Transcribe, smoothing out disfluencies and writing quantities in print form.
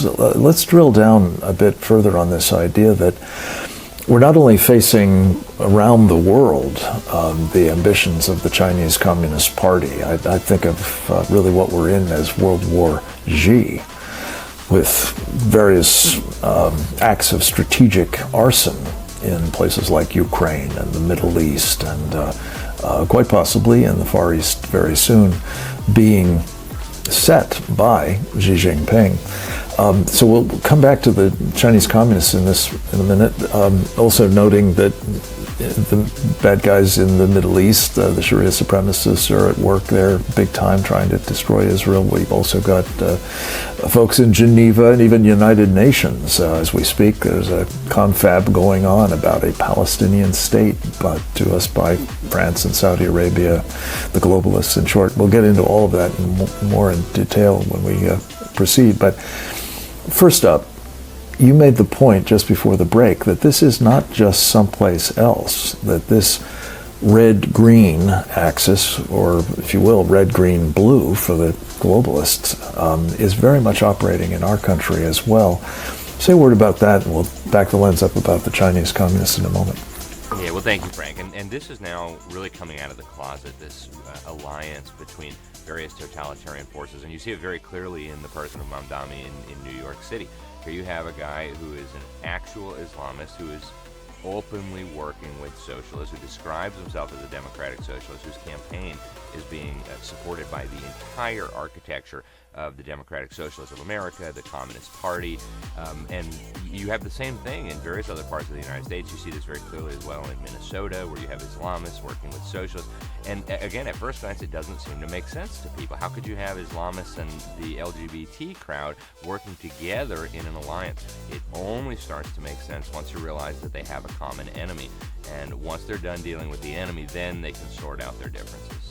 let's drill down a bit further on this idea that we're not only facing around the world the ambitions of the Chinese Communist Party. I think of really what we're in as World War Xi, with various acts of strategic arson in places like Ukraine and the Middle East, and quite possibly in the Far East very soon, being set by Xi Jinping. So we'll come back to the Chinese Communists in a minute, also noting that the bad guys in the Middle East, the Sharia supremacists, are at work there big time trying to destroy Israel. We've also got folks in Geneva and even United Nations. As we speak, there's a confab going on about a Palestinian state brought to us by France and Saudi Arabia, the globalists in short. We'll get into all of that more in detail when we proceed. But first up, you made the point just before the break that this is not just someplace else, that this red-green axis, or if you will, red-green-blue for the globalists, is very much operating in our country as well. Say a word about that, and we'll back the lens up about the Chinese Communists in a moment. Yeah, well, thank you, Frank. And this is now really coming out of the closet, this alliance between various totalitarian forces. And you see it very clearly in the person of Mamdani in New York City. Here you have a guy who is an actual Islamist, who is openly working with socialists, who describes himself as a democratic socialist, whose campaign is being supported by the entire architecture of the Democratic Socialists of America, the Communist Party, and you have the same thing in various other parts of the United States. You see this very clearly as well in Minnesota, where you have Islamists working with socialists. And again, at first glance, it doesn't seem to make sense to people. How could you have Islamists and the LGBT crowd working together in an alliance? It only starts to make sense once you realize that they have a common enemy. And once they're done dealing with the enemy, then they can sort out their differences.